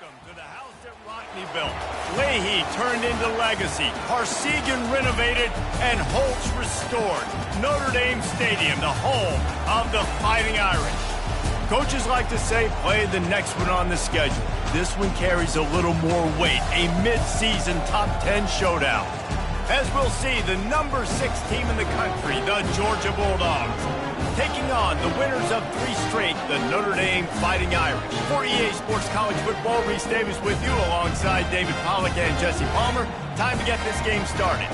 Welcome to the house that Rodney built. Leahy turned into legacy. Parsegan renovated and Holtz restored. Notre Dame Stadium, the home of the Fighting Irish. Coaches like to say, play the next one on the schedule. This one carries a little more weight, a mid-season top 10 showdown. As we'll see, the number 6 team in the country, the Georgia Bulldogs, taking on the winners of 3 straight, the Notre Dame Fighting Irish. For EA Sports College Football, Reese Davis with you alongside David Pollack and Jesse Palmer. Time to get this game started.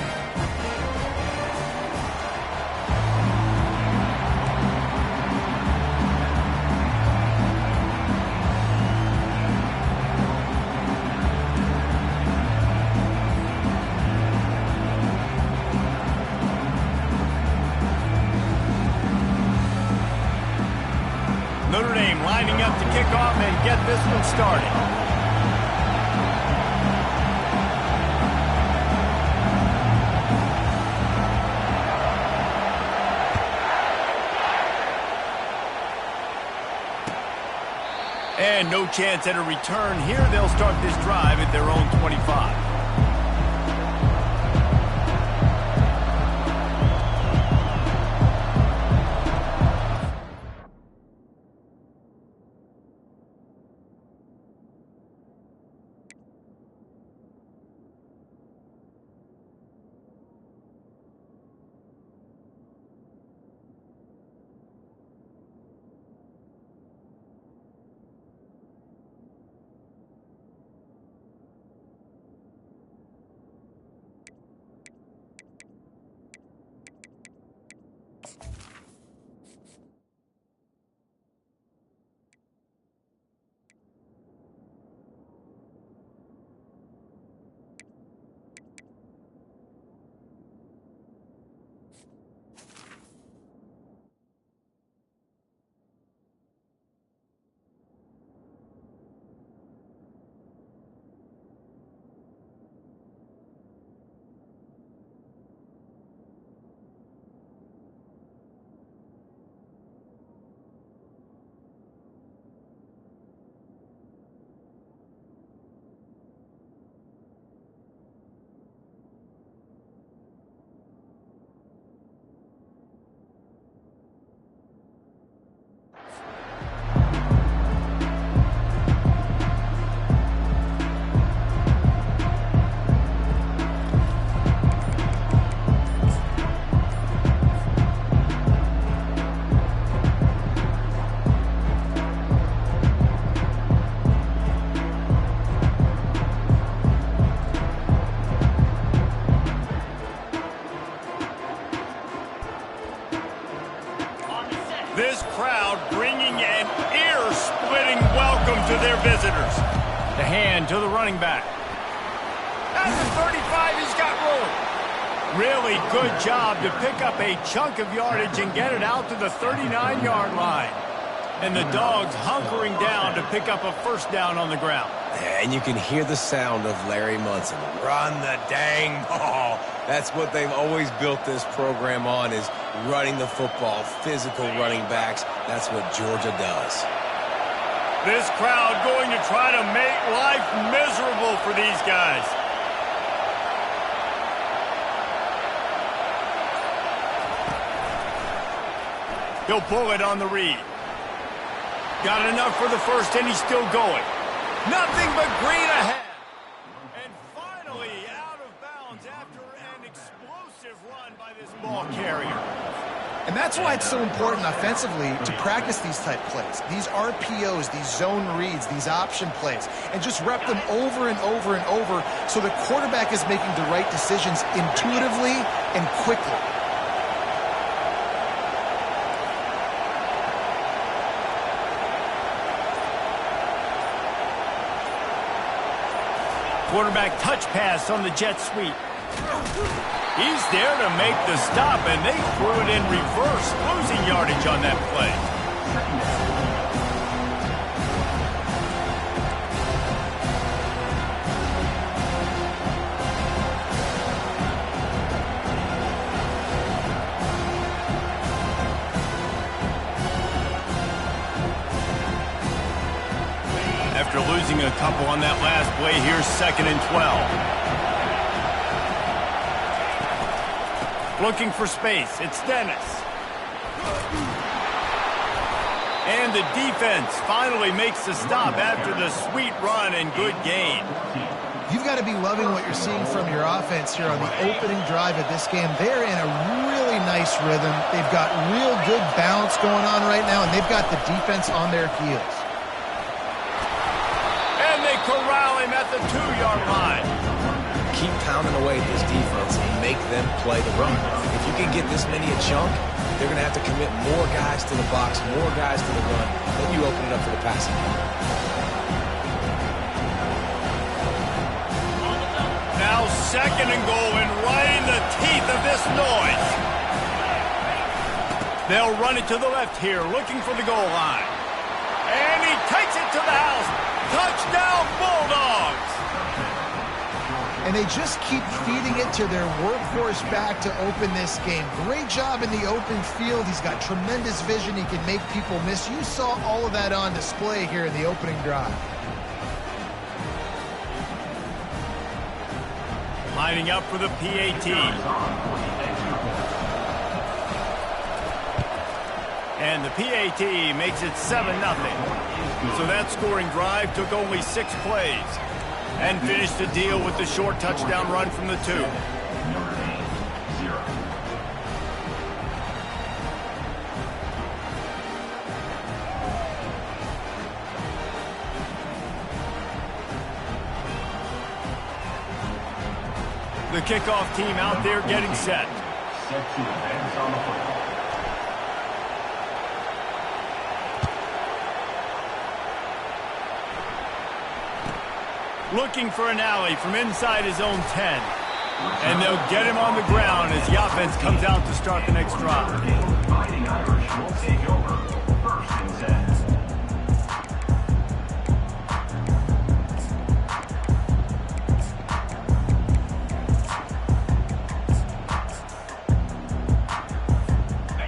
Notre Dame lining up to kick off and get this one started. And no chance at a return here. They'll start this drive at their own 25. This crowd bringing an ear-splitting welcome to their visitors. The hand to the running back. At the 35, he's got room. Really good job to pick up a chunk of yardage and get it out to the 39-yard line. And the Dogs hunkering down to pick up a first down on the ground. And you can hear the sound of Larry Munson. Run the dang ball. That's what they've always built this program on, is running the football, physical running backs. That's what Georgia does. This crowd going to try to make life miserable for these guys. He'll pull it on the read. Got enough for the first, and he's still going. Nothing but green ahead. And finally out of bounds after an explosive run by this ball carrier. And that's why it's so important offensively to practice these type plays, these RPOs, these zone reads, these option plays, and just rep them over and over and over so the quarterback is making the right decisions intuitively and quickly. Quarterback touch pass on the jet sweep. He's there to make the stop, and they threw it in reverse, losing yardage on that play. After losing a couple on that last play. Here's 2nd and 12. Looking for space. It's Dennis. And the defense finally makes the stop after the sweet run and good gain. You've got to be loving what you're seeing from your offense here on the opening drive of this game. They're in a really nice rhythm. They've got real good balance going on right now, and they've got the defense on their heels. And they corral him at the 2-yard line. Keep pounding away at this defense and make them play the run. If you can get this many a chunk, they're going to have to commit more guys to the box, more guys to the run. Then you open it up for the passing game. Now 2nd and goal, and right in the teeth of this noise. They'll run it to the left here, looking for the goal line. And he takes it to the house. Touchdown, Bulldogs! And they just keep feeding it to their workhorse back to open this game. Great job in the open field. He's got tremendous vision. He can make people miss. You saw all of that on display here in the opening drive. Lining up for the PAT. And the PAT makes it 7-0. So that scoring drive took only 6 plays and finished the deal with the short touchdown run from the 2. The kickoff team out there getting set. Set to advance on the football. Looking for an alley from inside his own 10. And they'll get him on the ground as the offense comes out to start the next drive. Fighting Irish will take over 1st and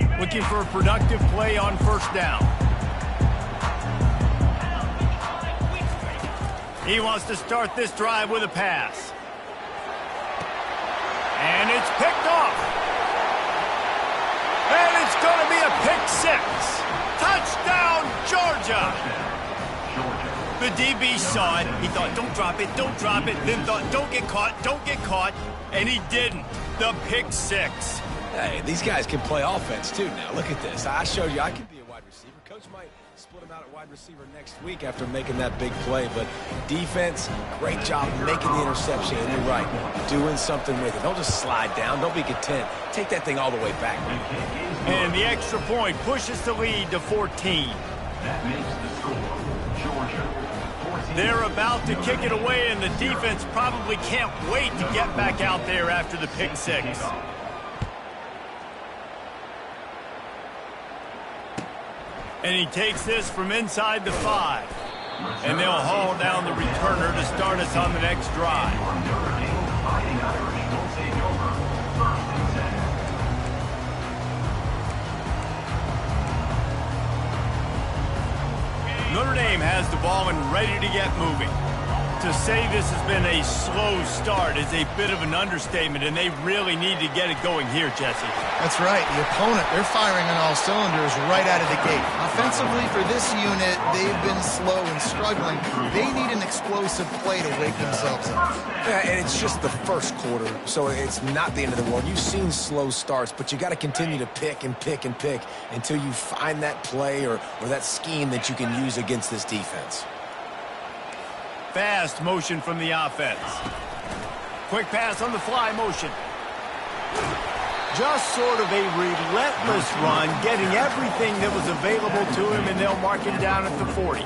10. Looking for a productive play on 1st down. He wants to start this drive with a pass. And it's picked off. And it's going to be a pick 6. Touchdown, Georgia. The DB saw it. He thought, don't drop it, don't drop it. Then thought, don't get caught, don't get caught. And he didn't. The pick 6. Hey, these guys can play offense, too, now. Look at this. I showed you I can be a wide receiver. Coach might split him out at wide receiver next week after making that big play. But defense, great job making the interception. And you're right, doing something with it. Don't just slide down. Don't be content. Take that thing all the way back. And the extra point pushes the lead to 14. That makes the score Georgia 14. They're about to kick it away, and the defense probably can't wait to get back out there after the pick 6. And he takes this from inside the 5. And they'll haul down the returner to start us on the next drive. Fighting Irish will take over 1st and 10. Notre Dame has the ball and ready to get moving. To say this has been a slow start is a bit of an understatement, and they really need to get it going here, Jesse. That's right. The opponent, they're firing on all cylinders right out of the gate. Offensively, for this unit, they've been slow and struggling. They need an explosive play to wake themselves up. Yeah, and it's just the first quarter, so it's not the end of the world. You've seen slow starts, but you got to continue to pick and pick and pick until you find that play or that scheme that you can use against this defense. Fast motion from the offense. Quick pass on the fly motion. Just sort of a relentless run, getting everything that was available to him, and they'll mark him down at the 40.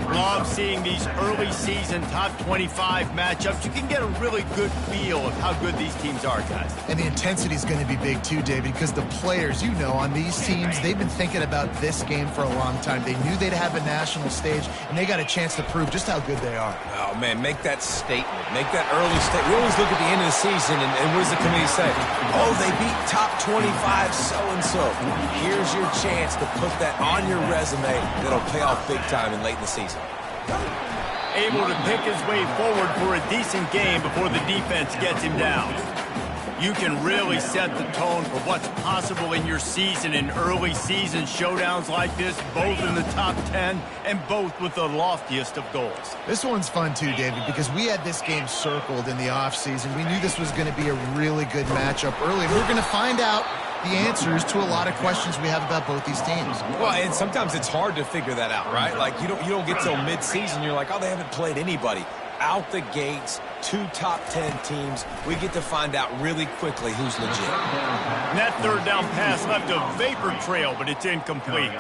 Love seeing these early season top 25 matchups. You can get a really good feel of how good these teams are, guys. And the intensity is going to be big too, David, because the players, you know, on these teams, they've been thinking about this game for a long time. They knew they'd have a national stage, and they got a chance to prove just how good they are. Oh, man, make that statement. Make that early statement. We always look at the end of the season, and what does the committee say? Oh, they beat top 25 so-and-so. Here's your chance to put that on your resume that'll pay off big time in late in the season. able to pick his way forward for a decent game before the defense gets him down. You can really set the tone for what's possible in your season in early season showdowns like this, both in the top 10 and both with the loftiest of goals. This one's fun too, David, because we had this game circled in the offseason. We knew this was going to be a really good matchup early. We're going to find out the answers to a lot of questions we have about both these teams. Well, and sometimes it's hard to figure that out, right? Like, you don't get till mid-season, you're like, oh, they haven't played anybody. Out the gates, 2 top 10 teams. We get to find out really quickly who's legit. And that third down pass left a vapor trail, but it's incomplete.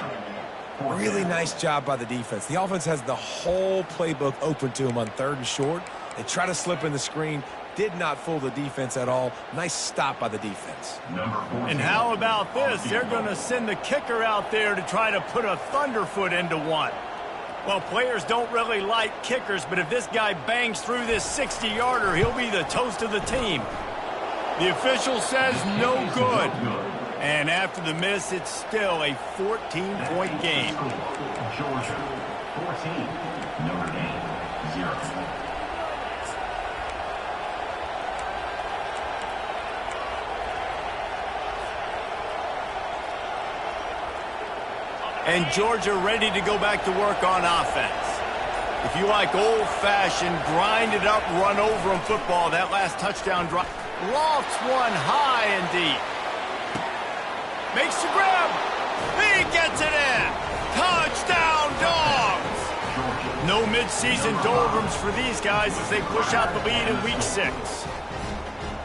Really nice job by the defense. The offense has the whole playbook open to them on 3rd and short. They try to slip in the screen. Did not fool the defense at all. Nice stop by the defense. And how about this? They're going to send the kicker out there to try to put a thunderfoot into one. Well, players don't really like kickers, but if this guy bangs through this 60-yarder, he'll be the toast of the team. The official says no good. And after the miss, it's still a 14-point game. Georgia, 14. Notre Dame, 0. And Georgia ready to go back to work on offense. If you like old-fashioned, grind-it-up, run-over-'em football, that last touchdown drop lofts one high and deep. Makes the grab. He gets it in. Touchdown, Dogs. No mid-season doldrums for these guys as they push out the lead in Week 6.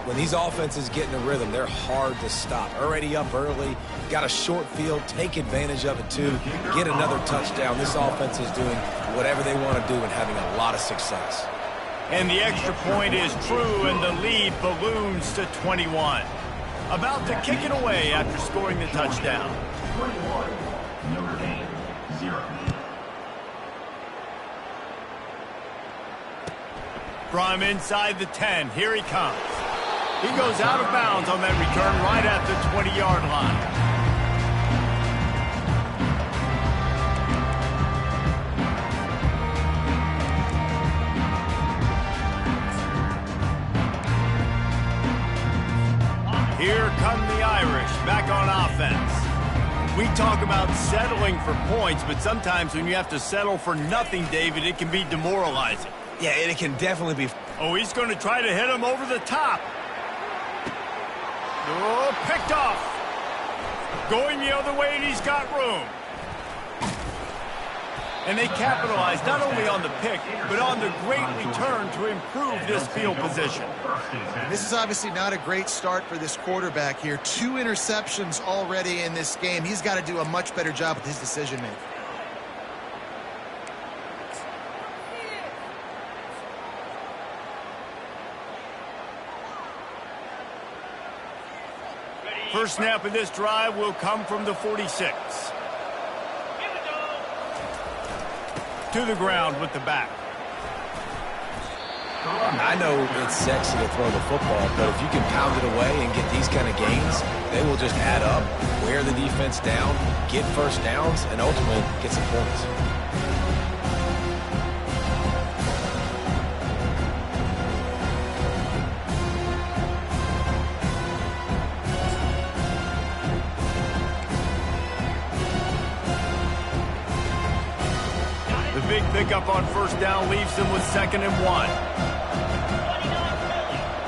When these offenses get in a rhythm, they're hard to stop. Already up early, got a short field, take advantage of it too, get another touchdown. This offense is doing whatever they want to do and having a lot of success. And the extra point is true, and the lead balloons to 21. About to kick it away after scoring the touchdown. 21, Notre Dame, 0. From inside the 10, here he comes. He goes out of bounds on that return right at the 20-yard line. Here come the Irish back on offense. We talk about settling for points, but sometimes when you have to settle for nothing, David, it can be demoralizing. Yeah, and it can definitely be. Oh, he's going to try to hit him over the top. Oh, picked off. Going the other way, and he's got room. And they capitalize not only on the pick, but on the great return to improve this field position. This is obviously not a great start for this quarterback here. 2 interceptions already in this game. He's got to do a much better job with his decision-making. First snap of this drive will come from the 46. To the ground with the back. I know it's sexy to throw the football, but if you can pound it away and get these kind of gains, they will just add up, wear the defense down, get first downs, and ultimately get some points. Big pickup on first down leaves them with 2nd and 1.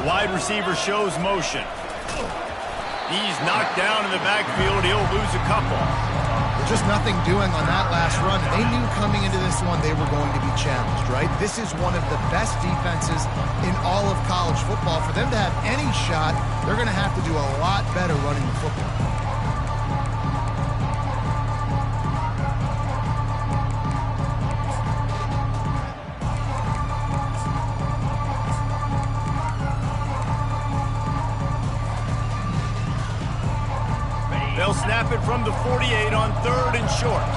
Wide receiver shows motion. He's knocked down in the backfield. He'll lose a couple. Just nothing doing on that last run. They knew coming into this one they were going to be challenged, right? This is one of the best defenses in all of college football. For them to have any shot, they're going to have to do a lot better running the football. They'll snap it from the 48 on 3rd and short.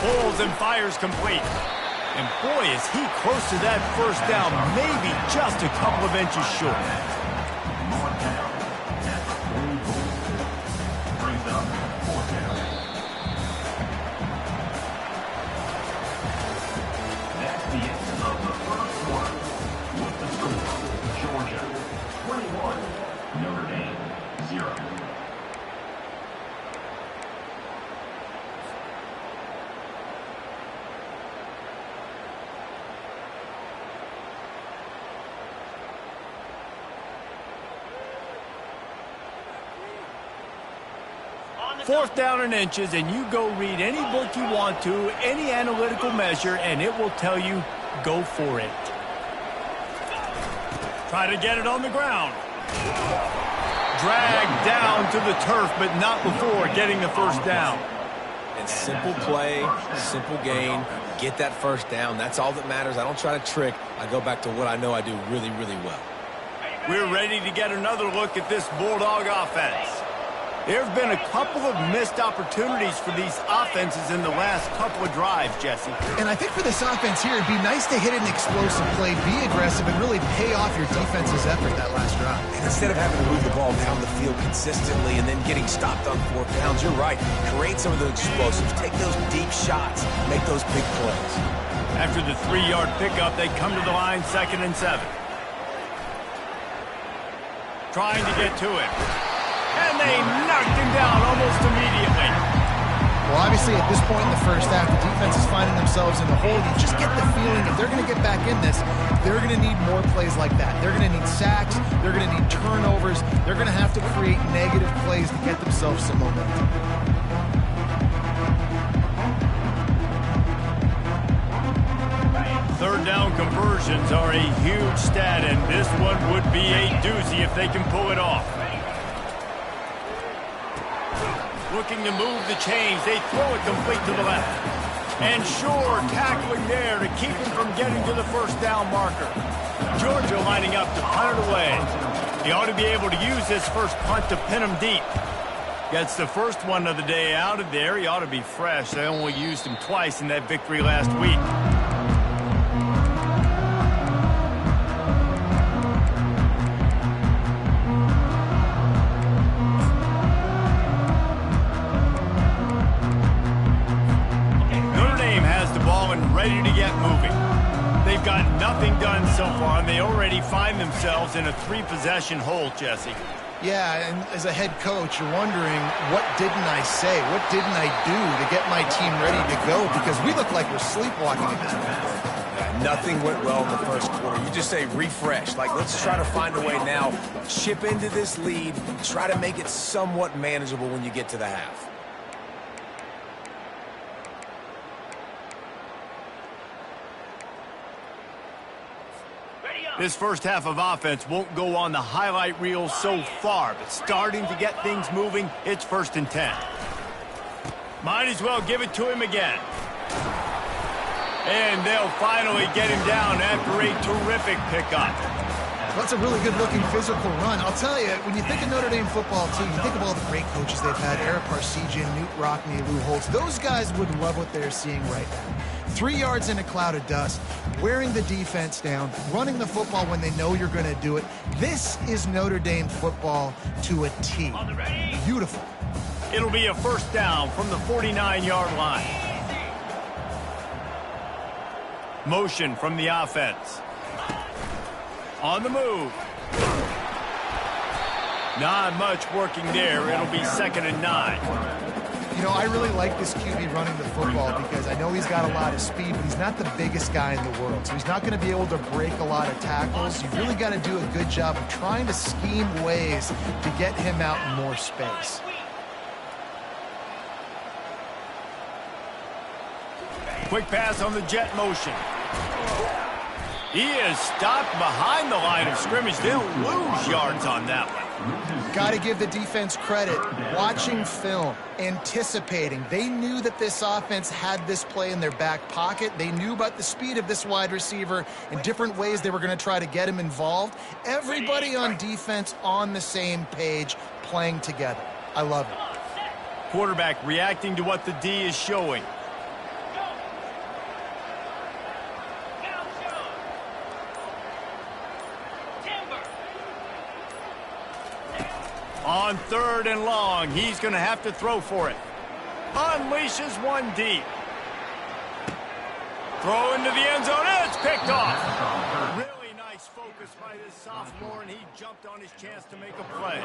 Pulls and fires complete. And boy, is he close to that first down, maybe just a couple of inches short. Brings up 4th down. 4th down and inches, and you go read any book you want to, any analytical measure, and it will tell you, go for it. Try to get it on the ground. Dragged down to the turf, but not before getting the first down. And simple play, simple gain, get that first down. That's all that matters. I don't try to trick. I go back to what I know I do really, really well. We're ready to get another look at this Bulldog offense. There have been a couple of missed opportunities for these offenses in the last couple of drives, Jesse. And I think for this offense here, it'd be nice to hit an explosive play, be aggressive, and really pay off your defense's effort that last drive. And instead of having to move the ball down the field consistently and then getting stopped on 4th downs, you're right. Create some of those explosives. Take those deep shots. Make those big plays. After the 3-yard pickup, they come to the line 2nd and 7. Trying to get to it. And they knocked him down almost immediately. Well, obviously, at this point in the first half, the defense is finding themselves in the hole. You just get the feeling if they're going to get back in this, they're going to need more plays like that. They're going to need sacks. They're going to need turnovers. They're going to have to create negative plays to get themselves some momentum. 3rd down conversions are a huge stat, and this one would be a doozy if they can pull it off. Looking to move the chains, they throw it complete to the left. And sure, tackling there to keep him from getting to the first down marker. Georgia lining up to punt it away. He ought to be able to use this first punt to pin him deep. Gets the first one of the day out of there. He ought to be fresh. They only used him twice in that victory last week. Ready to get moving. They've got nothing done so far, and they already find themselves in a 3-possession hole, Jesse. Yeah, and as a head coach, you're wondering, what didn't I say? What didn't I do to get my team ready to go? Because we look like we're sleepwalking at this point. Nothing went well in the first quarter. You just say refresh. Like, let's try to find a way now. Chip into this lead. Try to make it somewhat manageable when you get to the half. This first half of offense won't go on the highlight reel so far, but starting to get things moving, it's 1st and 10. Might as well give it to him again. And they'll finally get him down after a terrific pickup. That's a really good-looking physical run. I'll tell you, when you think of Notre Dame football, too, you think of all the great coaches they've had, Eric Parsegian, Newt Rockne, Lou Holtz. Those guys would love what they're seeing right now. 3 yards in a cloud of dust, wearing the defense down, running the football when they know you're going to do it. This is Notre Dame football to a T. Beautiful. It'll be a first down from the 49-yard line. Motion from the offense. On the move. Not much working there. It'll be 2nd and 9. You know, I really like this QB running the football because I know he's got a lot of speed, but he's not the biggest guy in the world. So he's not going to be able to break a lot of tackles. You've really got to do a good job of trying to scheme ways to get him out in more space. Quick pass on the jet motion. He is stopped behind the line of scrimmage. They'll lose yards on that one. Got to give the defense credit. Watching film, anticipating. They knew that this offense had this play in their back pocket. They knew about the speed of this wide receiver and different ways they were going to try to get him involved. Everybody on defense on the same page, playing together. I love it. Quarterback reacting to what the D is showing. On 3rd and long, he's going to have to throw for it. Unleashes one deep. Throw into the end zone. It's picked off. Really nice focus by this sophomore, and he jumped on his chance to make a play.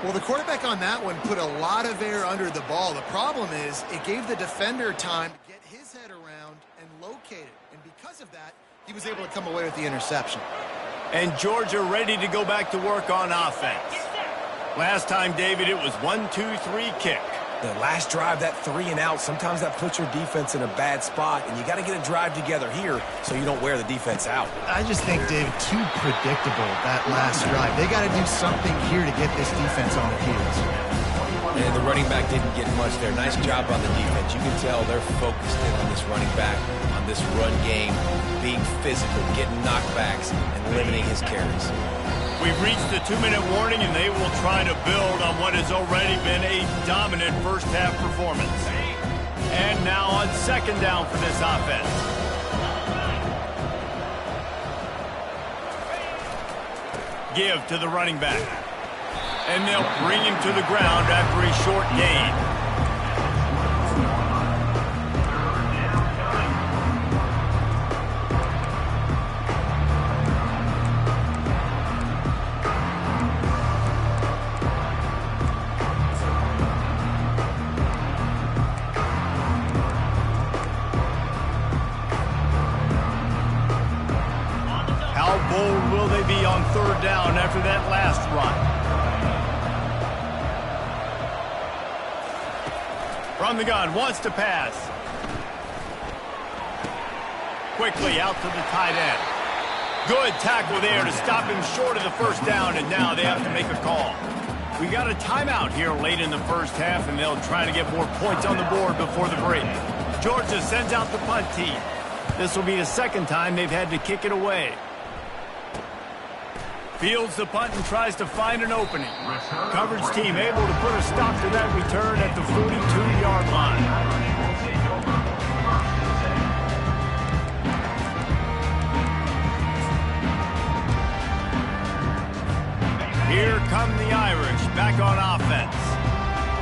Well, the quarterback on that one put a lot of air under the ball. The problem is it gave the defender time to get his head around and locate it. And because of that, he was able to come away with the interception. And Georgia ready to go back to work on offense. Last time, David, it was 1-2-3 kick. The last drive, that 3 and out, sometimes that puts your defense in a bad spot, and you got to get a drive together here so you don't wear the defense out. I just think, David, too predictable, that last drive. They got to do something here to get this defense on their heels. And the running back didn't get much there. Nice job on the defense. You can tell they're focused in on this running back, on this run game, being physical, getting knockbacks, and limiting his carries. We've reached the 2-minute warning, and they will try to build on what has already been a dominant first-half performance. And now on second down for this offense. Give to the running back. And they'll bring him to the ground after a short gain. Will they be on third down after that last run? From the gun, wants to pass. Quickly out to the tight end. Good tackle there to stop him short of the first down, and now they have to make a call. We got a timeout here late in the first half, and they'll try to get more points on the board before the break. Georgia sends out the punt team. This will be the second time they've had to kick it away. Fields the punt and tries to find an opening. Coverage team able to put a stop to that return at the 42-yard line. Here come the Irish back on offense.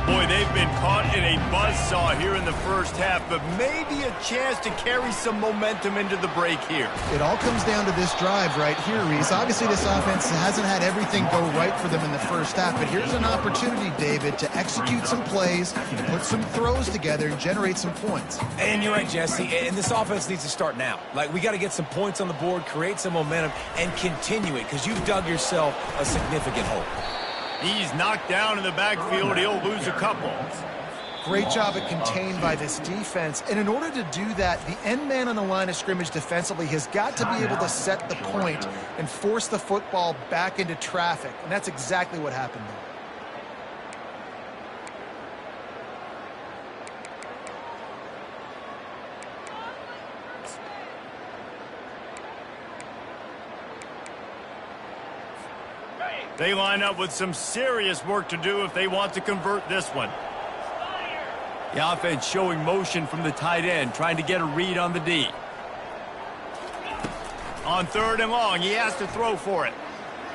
Boy, they've been caught in a buzzsaw here in the first half, but maybe a chance to carry some momentum into the break here. It all comes down to this drive right here, Reese. Obviously, this offense hasn't had everything go right for them in the first half, but here's an opportunity, David, to execute some plays, put some throws together, and generate some points. And you're right, Jesse, and this offense needs to start now. Like, we got to get some points on the board, create some momentum, and continue it, because you've dug yourself a significant hole. He's knocked down in the backfield. He'll lose a couple. Great job at contained by this defense. And in order to do that, the end man on the line of scrimmage defensively has got to be able to set the point and force the football back into traffic. And that's exactly what happened there. They line up with some serious work to do if they want to convert this one. The offense showing motion from the tight end, trying to get a read on the D. On third and long, he has to throw for it.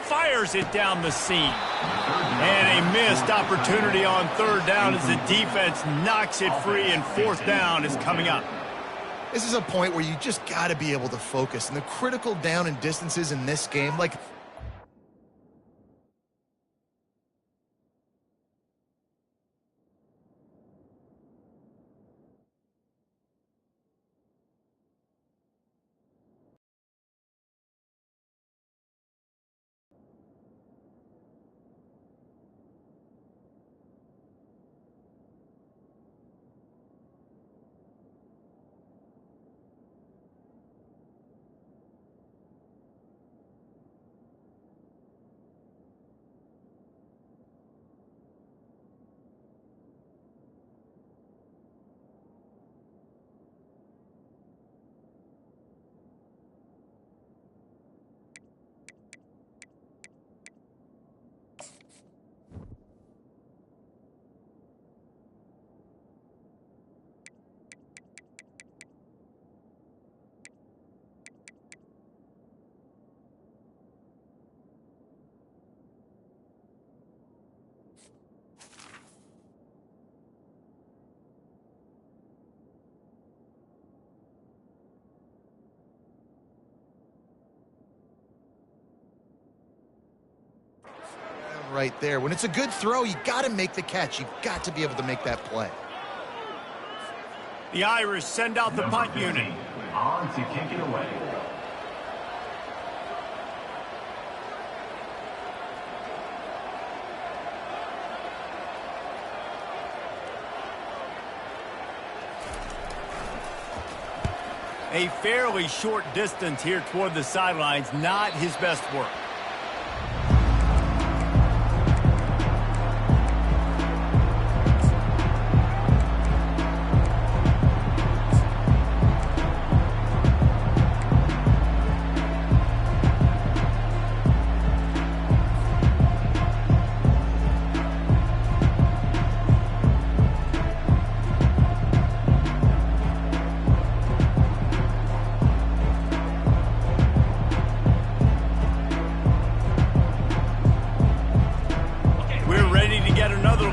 Fires it down the seam. And a missed opportunity on third down as the defense knocks it free, and fourth down is coming up. This is a point where you just got to be able to focus. And the critical down and distances in this game, like... right there. When it's a good throw, you got to make the catch. You've got to be able to make that play. The Irish send out the punt unit. On to kick it away. A fairly short distance here toward the sidelines, not his best work.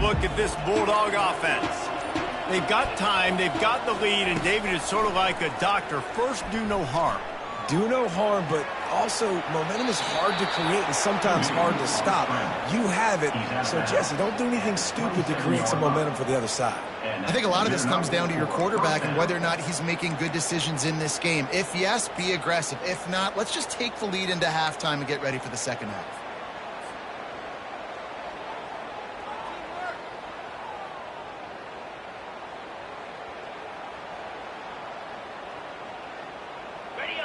Look at this Bulldog offense. They've got time, they've got the lead, and David is sort of like a doctor. First, do no harm. Do no harm, but also momentum is hard to create and sometimes hard to stop. You have it, so Jesse, don't do anything stupid to create some momentum for the other side. I think a lot of this comes down to your quarterback and whether or not he's making good decisions in this game. If yes, be aggressive. If not, let's just take the lead into halftime and get ready for the second half.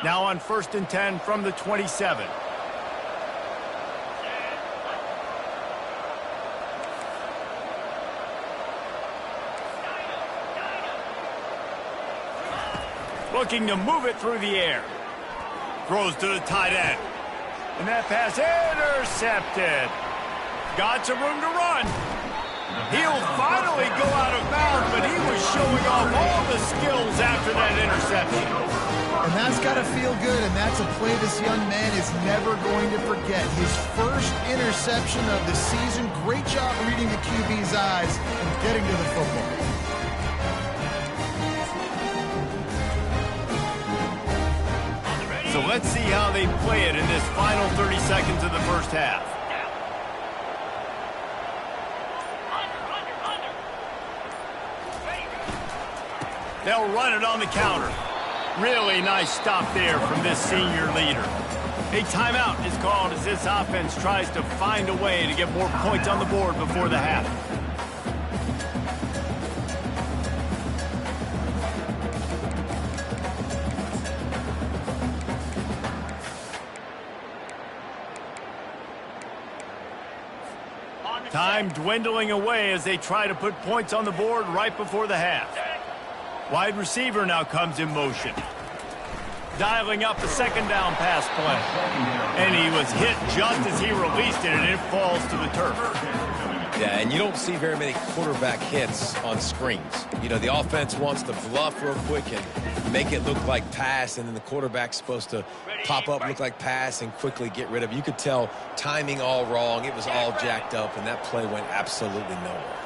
Now on 1st and 10 from the 27. Looking to move it through the air. Throws to the tight end. And that pass intercepted. Got some room to run. He'll finally go out of bounds, but he was showing off all the skills after that interception. And that's got to feel good, and that's a play this young man is never going to forget. His first interception of the season. Great job reading the QB's eyes and getting to the football. So let's see how they play it in this final 30 seconds of the first half. They'll run it on the counter. Really nice stop there from this senior leader. A timeout is called as this offense tries to find a way to get more points on the board before the half. Time dwindling away as they try to put points on the board right before the half. Wide receiver now comes in motion. Dialing up the second down pass play. And he was hit just as he released it, and it falls to the turf. Yeah, and you don't see very many quarterback hits on screens. You know, the offense wants to bluff real quick and make it look like pass, and then the quarterback's supposed to pop up, look like pass, and quickly get rid of it. You could tell timing all wrong. It was all jacked up, and that play went absolutely nowhere.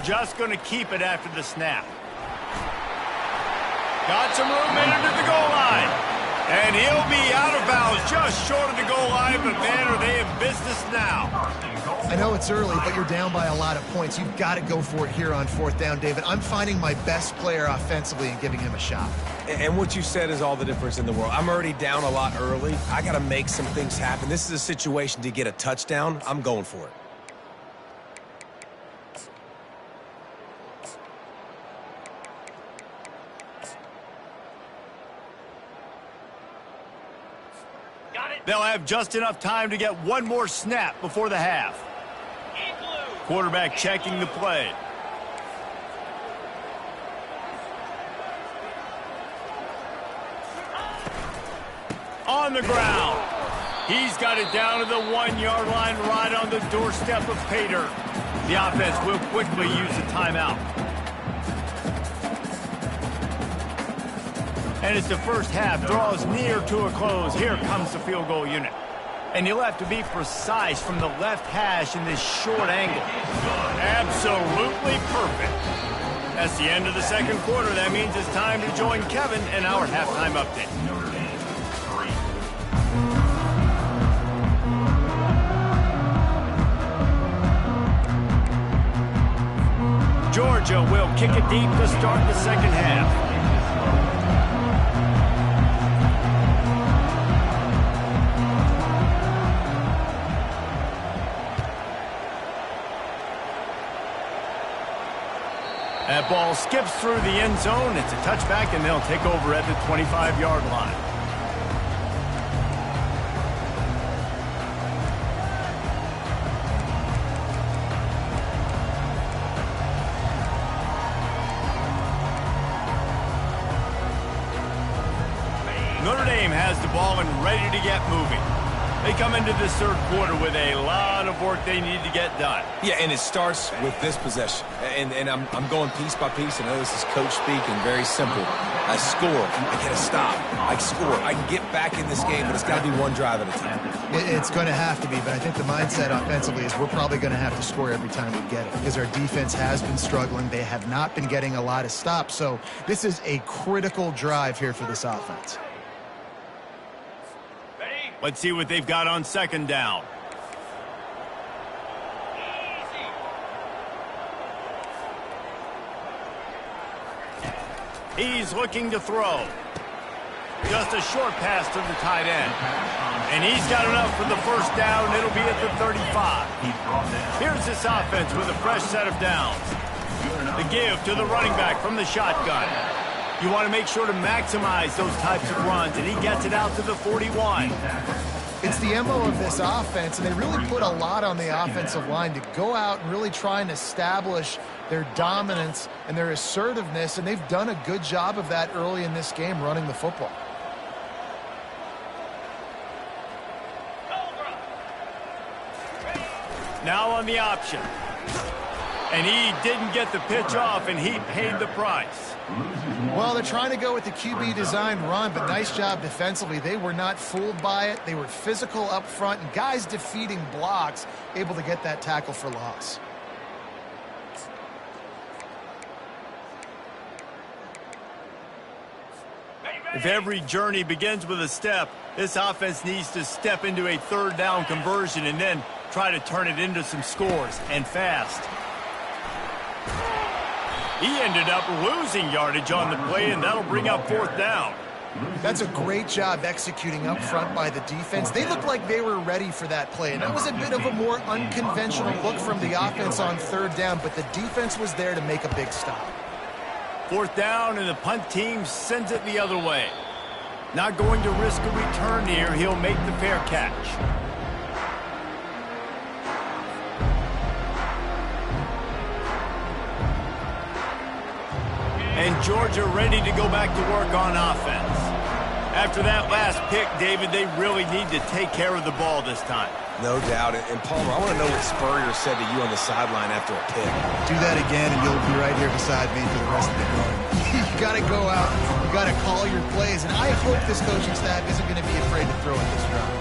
Just going to keep it after the snap. Got some room, made it to the goal line. And he'll be out of bounds just short of the goal line, but man, are they in business now. I know it's early, but you're down by a lot of points. You've got to go for it here on 4th down, David. I'm finding my best player offensively and giving him a shot. And what you said is all the difference in the world. I'm already down a lot early. I got to make some things happen. This is a situation to get a touchdown. I'm going for it. They'll have just enough time to get one more snap before the half. Quarterback checking the play. On the ground. He's got it down to the 1-yard line right on the doorstep of Pater. The offense will quickly use a timeout. And as the first half draws near to a close, here comes the field goal unit. And you'll have to be precise from the left hash in this short angle. Absolutely perfect. That's the end of the second quarter. That means it's time to join Kevin in our halftime update. Georgia will kick it deep to start the second half. That ball skips through the end zone. It's a touchback, and they'll take over at the 25-yard line. Notre Dame has the ball and ready to get moving. They come into this third quarter with a lot of work they need to get done. Yeah, and it starts with this possession. And I'm going piece by piece. I know this is coach speaking, very simple. I score. I get a stop. I score. I can get back in this game, but it's got to be one drive at a time. It's going to have to be, but I think the mindset offensively is we're probably going to have to score every time we get it because our defense has been struggling. They have not been getting a lot of stops, so this is a critical drive here for this offense. Let's see what they've got on second down. He's looking to throw. Just a short pass to the tight end. And he's got enough for the first down. It'll be at the 35. Here's this offense with a fresh set of downs. The give to the running back from the shotgun. You want to make sure to maximize those types of runs, and he gets it out to the 41. It's the MO of this offense, and they really put a lot on the offensive line to go out and really try and establish their dominance and their assertiveness, and they've done a good job of that early in this game running the football. Now on the option. And he didn't get the pitch off, and he paid the price. Well, they're trying to go with the QB design run, but nice job defensively. They were not fooled by it. They were physical up front, and guys defeating blocks, able to get that tackle for loss. If every journey begins with a step, this offense needs to step into a third down conversion and then try to turn it into some scores, and fast. He ended up losing yardage on the play, and that'll bring up fourth down. That's a great job executing up front by the defense. They looked like they were ready for that play, and that was a bit of a more unconventional look from the offense on third down, but the defense was there to make a big stop. Fourth down, and the punt team sends it the other way. Not going to risk a return here. He'll make the fair catch. And Georgia ready to go back to work on offense. After that last pick, David, they really need to take care of the ball this time. No doubt. And Palmer, I want to know what Spurrier said to you on the sideline after a pick. Do that again, and you'll be right here beside me for the rest of the game. You got to go out. You got to call your plays, and I hope this coaching staff isn't going to be afraid to throw at this drive.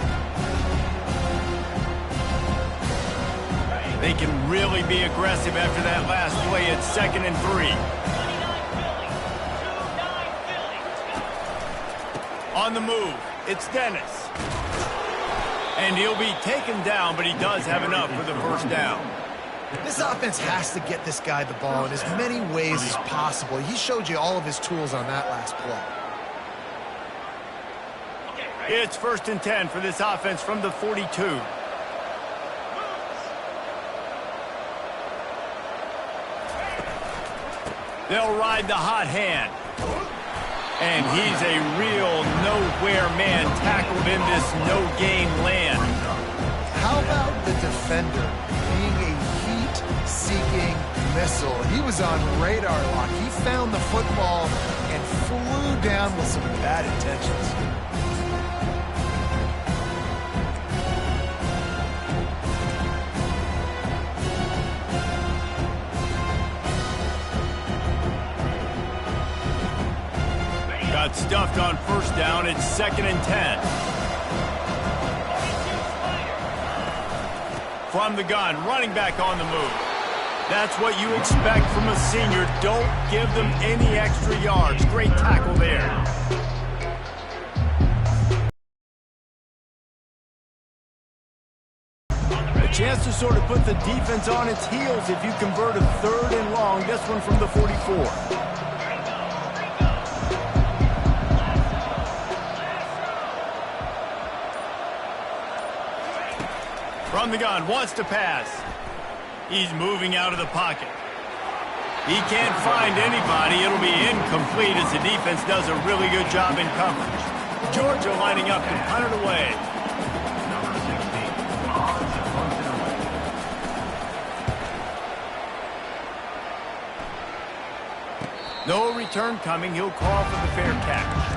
They can really be aggressive after that last play at 2nd and 3. On the move, it's Dennis. And he'll be taken down, but he does have enough for the first down. This offense has to get this guy the ball in as many ways as possible. He showed you all of his tools on that last play. It's 1st and 10 for this offense from the 42. They'll ride the hot hand. And he's a real nowhere man tackled in this no-gain land. How about the defender being a heat-seeking missile? He was on radar lock. He found the football and flew down with some bad intentions. Got stuffed on first down. It's 2nd and 10. From the gun, running back on the move. That's what you expect from a senior. Don't give them any extra yards. Great tackle there. A chance to sort of put the defense on its heels if you convert a 3rd and long. This one from the 44. From the gun, wants to pass. He's moving out of the pocket. He can't find anybody. It'll be incomplete as the defense does a really good job in coverage. Georgia lining up to punt it away. Number 16, Odds punts it away. No return coming. He'll call for the fair catch.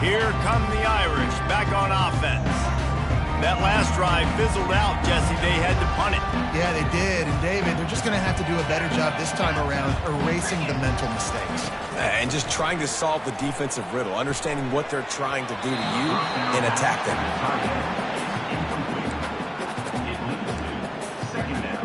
Here come the Irish back on offense. That last drive fizzled out, Jesse. They had to punt it. Yeah, they did. And, David, they're just going to have to do a better job this time around erasing the mental mistakes. And just trying to solve the defensive riddle, understanding what they're trying to do to you and attack them. It leads to second down.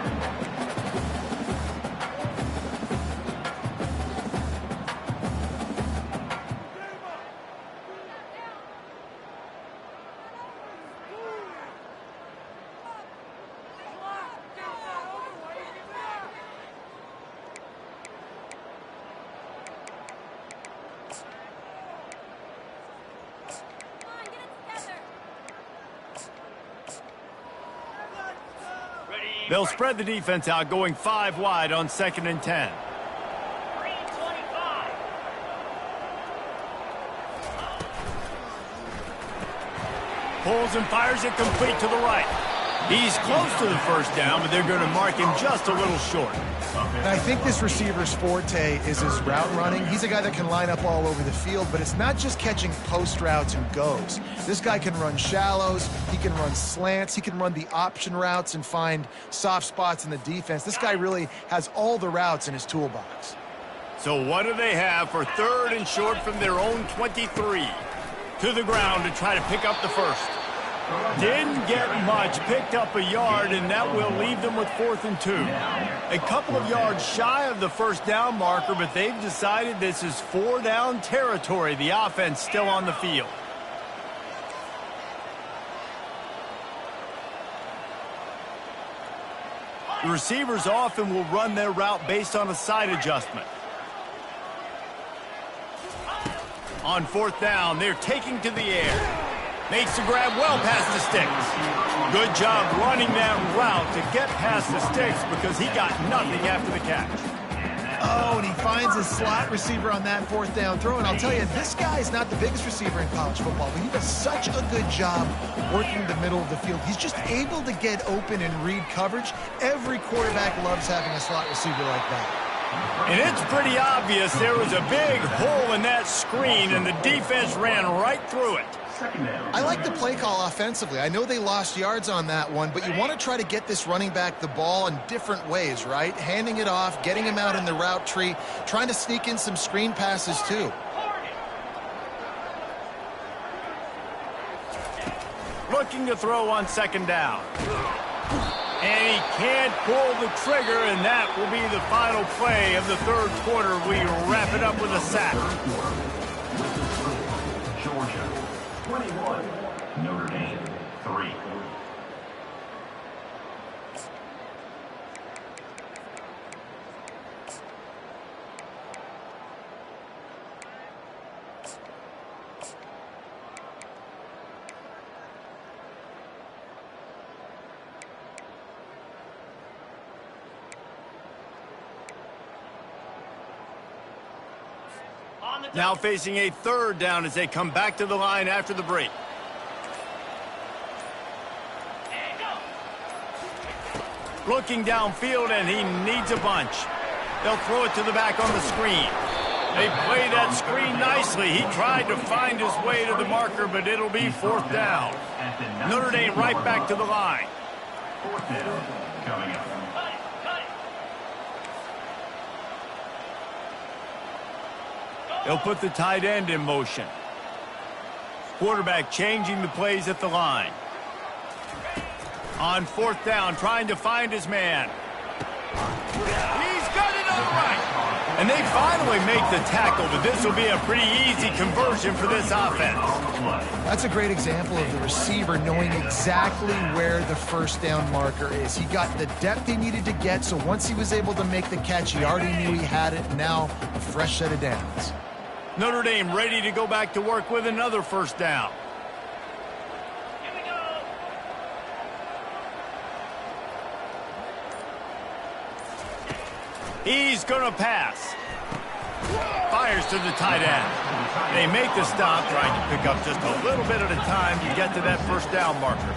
They'll spread the defense out, going 5 wide on 2nd and 10. Pulls and fires it complete to the right. He's close to the first down, but they're going to mark him just a little short. And I think this receiver's forte is his route running. He's a guy that can line up all over the field, but it's not just catching post routes and goes. This guy can run shallows, he can run slants, he can run the option routes and find soft spots in the defense. This guy really has all the routes in his toolbox. So what do they have for 3rd and short from their own 23? To the ground to try to pick up the first. Didn't get much, picked up a yard, and that will leave them with 4th and 2. A couple of yards shy of the first down marker, but they've decided this is 4-down territory. The offense still on the field. The receivers often will run their route based on a side adjustment. On 4th down, they're taking to the air. Makes the grab well past the sticks. Good job running that route to get past the sticks because he got nothing after the catch. Oh, and he finds his slot receiver on that 4th down throw. And I'll tell you, this guy's not the biggest receiver in college football, but he does such a good job working the middle of the field. He's just able to get open and read coverage. Every quarterback loves having a slot receiver like that. And it's pretty obvious there was a big hole in that screen, and the defense ran right through it. I like the play call offensively. I know they lost yards on that one, but you want to try to get this running back the ball in different ways, right? Handing it off, getting him out in the route tree, trying to sneak in some screen passes too. Looking to throw on 2nd down. And he can't pull the trigger, and that will be the final play of the 3rd quarter. We wrap it up with a sack. Georgia 21, Notre Dame 3. Now facing a 3rd down as they come back to the line after the break. Looking downfield, and he needs a bunch. They'll throw it to the back on the screen. They play that screen nicely. He tried to find his way to the marker, but it'll be 4th down. Notre Dame right back to the line. 4th down coming up. They'll put the tight end in motion. Quarterback changing the plays at the line. On 4th down, trying to find his man. He's got it all right. And they finally make the tackle, but this will be a pretty easy conversion for this offense. That's a great example of the receiver knowing exactly where the first down marker is. He got the depth he needed to get, so once he was able to make the catch, he already knew he had it. Now, a fresh set of downs. Notre Dame ready to go back to work with another first down. Here we go. He's going to pass. Fires to the tight end. They make the stop, trying to pick up just a little bit at a time to get to that first down marker.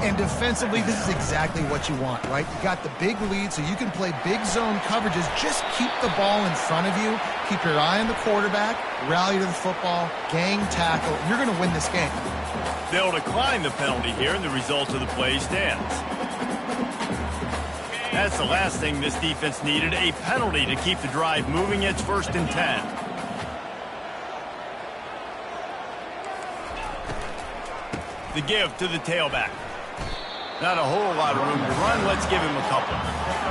And defensively, this is exactly what you want, right? You got the big lead, so you can play big zone coverages. Just keep the ball in front of you. Keep your eye on the quarterback. Rally to the football. Gang tackle. You're going to win this game. They'll decline the penalty here, and the result of the play stands. That's the last thing this defense needed, a penalty to keep the drive moving. It's 1st and 10. The give to the tailback. Not a whole lot of room to run. Let's give him a couple.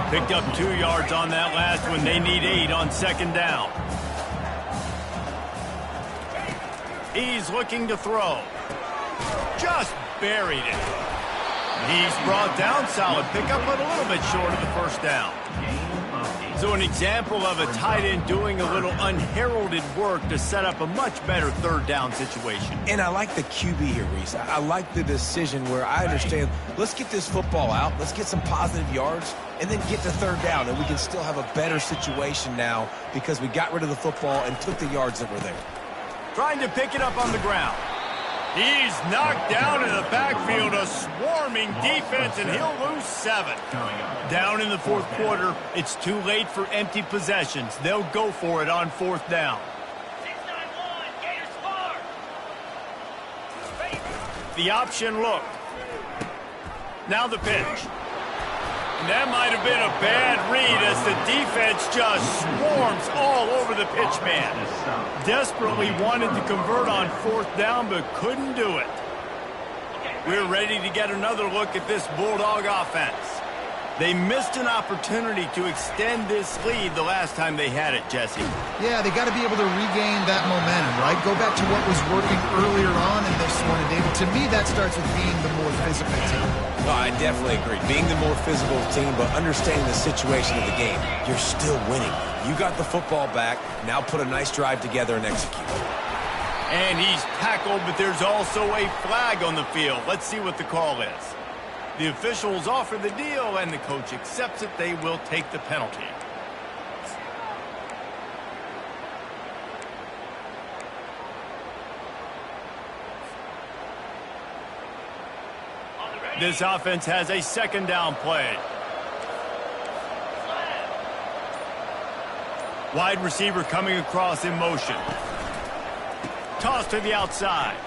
Picked up 2 yards on that last one. They need 8 on 2nd down. He's looking to throw. Just buried it. He's brought down, solid pickup, but a little bit short of the first down. So an example of a tight end doing a little unheralded work to set up a much better 3rd down situation. And I like the QB here, Reese. I like the decision where I understand, let's get this football out, let's get some positive yards, and then get to 3rd down, and we can still have a better situation now because we got rid of the football and took the yards that were there. Trying to pick it up on the ground. He's knocked down in the backfield, a swarming defense, and he'll lose 7. Down in the 4th quarter, it's too late for empty possessions. They'll go for it on 4th down. 6-9-1, Gators far. The option look. Now the pitch. And that might have been a bad read as the defense just swarms all over the pitch man. Desperately wanted to convert on 4th down, but couldn't do it. We're ready to get another look at this Bulldog offense. They missed an opportunity to extend this lead the last time they had it, Jesse. Yeah, they got to be able to regain that momentum, right? Go back to what was working earlier on in this one. And David, to me, that starts with being the more physical team. No, I definitely agree. Being the more physical team, but understanding the situation of the game. You're still winning. You got the football back. Now put a nice drive together and execute. And he's tackled, but there's also a flag on the field. Let's see what the call is. The officials offer the deal, and the coach accepts it. They will take the penalty. This offense has a 2nd down play. Wide receiver coming across in motion. Toss to the outside.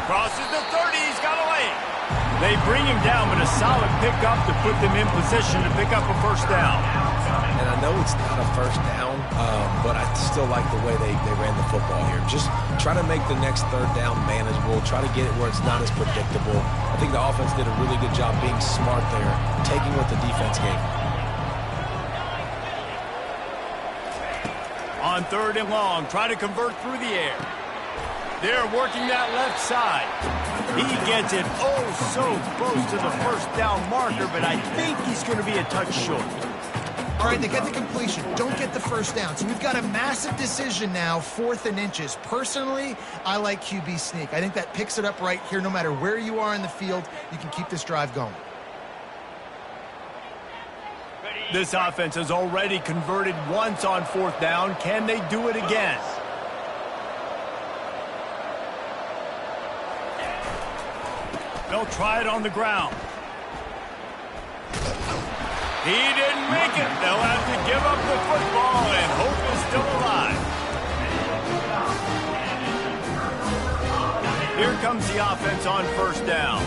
Crosses the 30. He's got away. They bring him down, but a solid pickup to put them in position to pick up a 1st down. And I know it's not a 1st down, but I still like the way they ran the football here. Just try to make the next 3rd down manageable. Try to get it where it's not as predictable. I think the offense did a really good job being smart there, taking what the defense gave. On 3rd and long, try to convert through the air. They're working that left side. He gets it so close to the 1st down marker, but I think he's going to be a touch short. All right, they get the completion. Don't get the 1st down. So we've got a massive decision now, 4th and inches. Personally, I like QB sneak. I think that picks it up right here. No matter where you are in the field, you can keep this drive going. This offense has already converted once on 4th down. Can they do it again? They'll try it on the ground. He didn't make it. They'll have to give up the football, and hope is still alive. Here comes the offense on 1st down.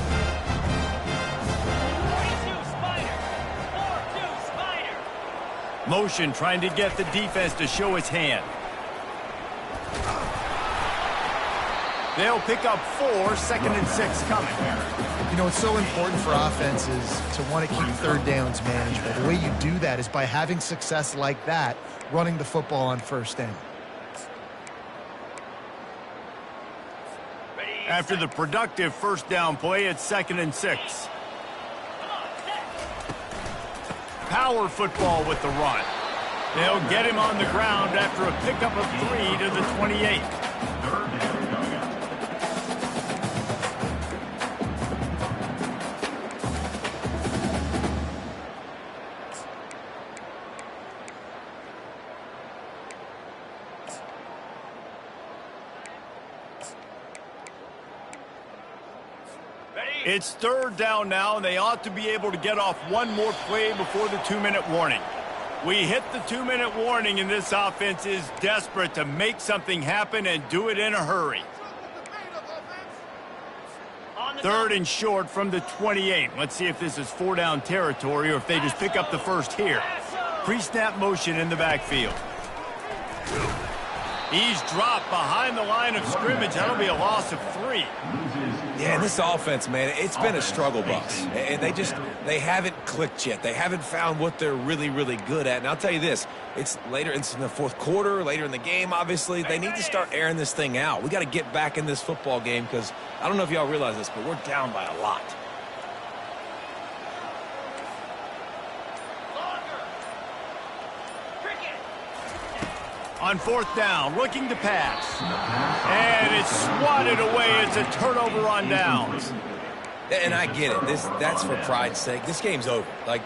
42 Spider. 4-2 Spider. Motion trying to get the defense to show its hand. They'll pick up 4, 2nd and 6 coming. You know, it's so important for offenses to want to keep third downs manageable. The way you do that is by having success like that, running the football on first down. After the productive first down play, it's 2nd and 6. Power football with the run. They'll get him on the ground after a pickup of 3 to the 28. It's 3rd down now, and they ought to be able to get off one more play before the 2-minute warning. We hit the 2-minute warning, and this offense is desperate to make something happen and do it in a hurry. 3rd and short from the 28. Let's see if this is 4-down territory or if they just pick up the first here. Pre-snap motion in the backfield. He's dropped behind the line of scrimmage. That'll be a loss of 3. Yeah, this offense, man, it's been a struggle bus. And they haven't clicked yet. They haven't found what they're really, really good at. And I'll tell you this, it's later in the 4th quarter, later in the game, obviously. They need to start airing this thing out. We got to get back in this football game because I don't know if y'all realize this, but we're down by a lot. On 4th down, looking to pass. And it's swatted away. It's a turnover on downs. And I get it. That's for pride's sake. This game's over. Like,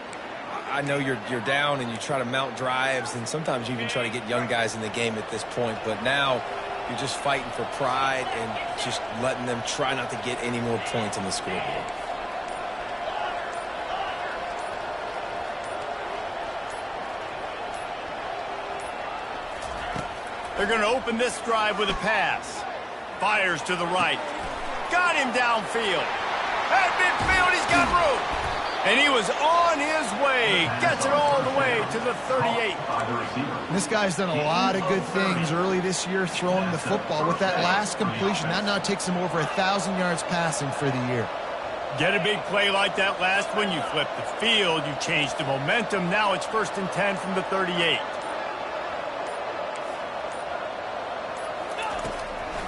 I know you're down and you try to mount drives, and sometimes you even try to get young guys in the game at this point. But now you're just fighting for pride and just letting them try not to get any more points on the scoreboard. They're going to open this drive with a pass. Fires to the right. Got him downfield. At midfield, he's got room. And he was on his way. Gets it all the way to the 38. This guy's done a lot of good things early this year throwing the football. With that last completion, that now takes him over 1,000 yards passing for the year. Get a big play like that last one. You flip the field. You change the momentum. Now it's 1st and 10 from the 38.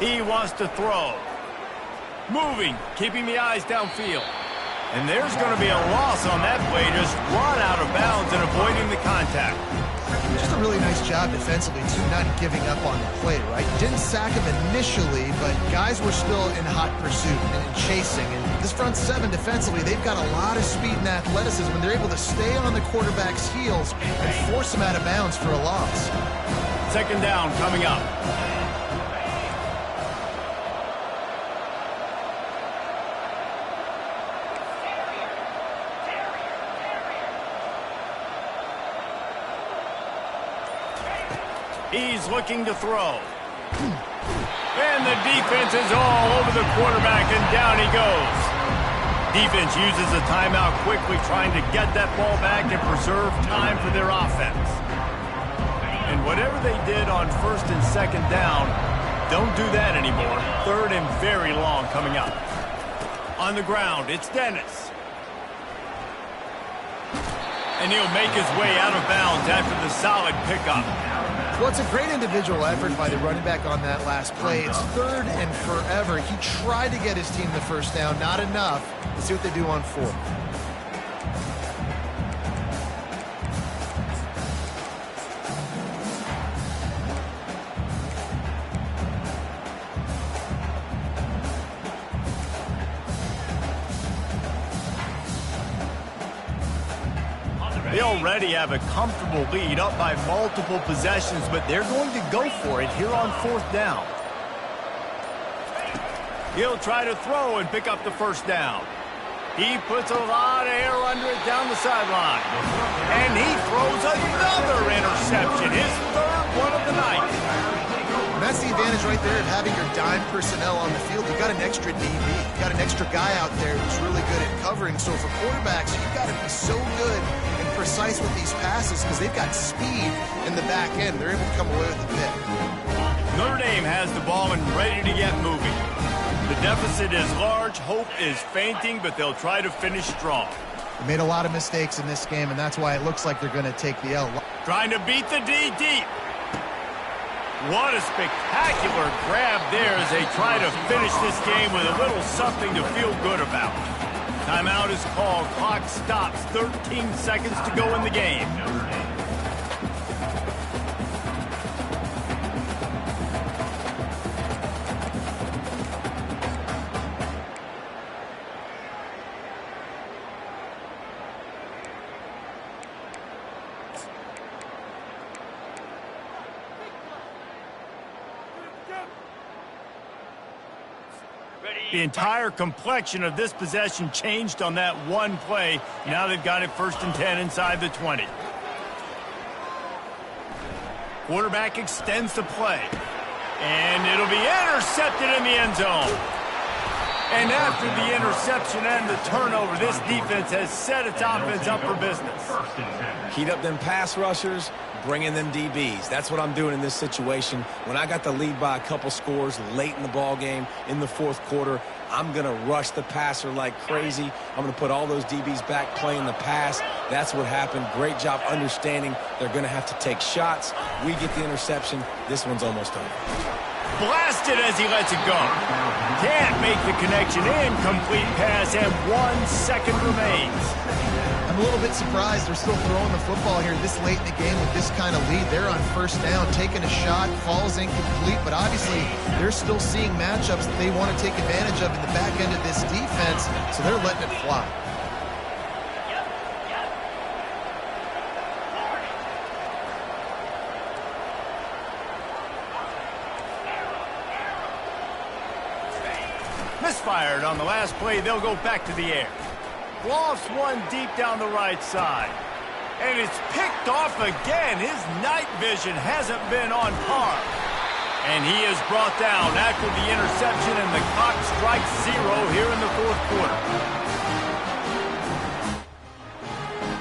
He wants to throw. Moving, keeping the eyes downfield. And there's going to be a loss on that play. Just run out of bounds and avoiding the contact. Just a really nice job defensively, too, not giving up on the play, right? Didn't sack him initially, but guys were still in hot pursuit and chasing. And this front 7 defensively, they've got a lot of speed and athleticism, and they're able to stay on the quarterback's heels and force him out of bounds for a loss. 2nd down coming up. He's looking to throw. And the defense is all over the quarterback, and down he goes. Defense uses a timeout quickly, trying to get that ball back and preserve time for their offense. And whatever they did on 1st and 2nd down, don't do that anymore. 3rd and very long coming up. On the ground, it's Dennis. And he'll make his way out of bounds after the solid pickup. Well, it's a great individual effort by the running back on that last play. It's 3rd and forever. He tried to get his team the first down. Not enough. Let's see what they do on 4th. They already have a comfortable lead, up by multiple possessions, but they're going to go for it here on 4th down. He'll try to throw and pick up the first down. He puts a lot of air under it down the sideline. And he throws another interception, his 3rd one of the night. And that's the advantage right there of having your dime personnel on the field. You've got an extra DB. You've got an extra guy out there who's really good at covering. So for quarterbacks, you've got to be so good and precise with these passes because they've got speed in the back end. They're able to come away with a pick. Notre Dame has the ball and ready to get moving. The deficit is large, hope is fainting, but they'll try to finish strong. They made a lot of mistakes in this game, and that's why it looks like they're going to take the L. Trying to beat the D deep. What a spectacular grab there as they try to finish this game with a little something to feel good about. Timeout is called. Clock stops. 13 seconds to go in the game. The entire complexion of this possession changed on that one play. Now they've got it 1st and 10 inside the 20. Quarterback extends the play. And it'll be intercepted in the end zone. And after the interception and the turnover, this defense has set its offense up for business. Heat up them pass rushers, bring in them DBs. That's what I'm doing in this situation. When I got the lead by a couple scores late in the ball game in the 4th quarter, I'm going to rush the passer like crazy. I'm going to put all those DBs back playing the pass. That's what happened. Great job understanding they're going to have to take shots. We get the interception. This one's almost over. Blasted as he lets it go. Can't make the connection. Incomplete pass, and 1 second remains. I'm a little bit surprised they're still throwing the football here this late in the game with this kind of lead. They're on 1st down, taking a shot, falls incomplete, but obviously they're still seeing matchups that they want to take advantage of in the back end of this defense, so they're letting it fly. Misfired on the last play. They'll go back to the air. Lofts one deep down the right side. And it's picked off again. His night vision hasn't been on par. And he is brought down after the interception, and the clock strikes 0 here in the 4th quarter.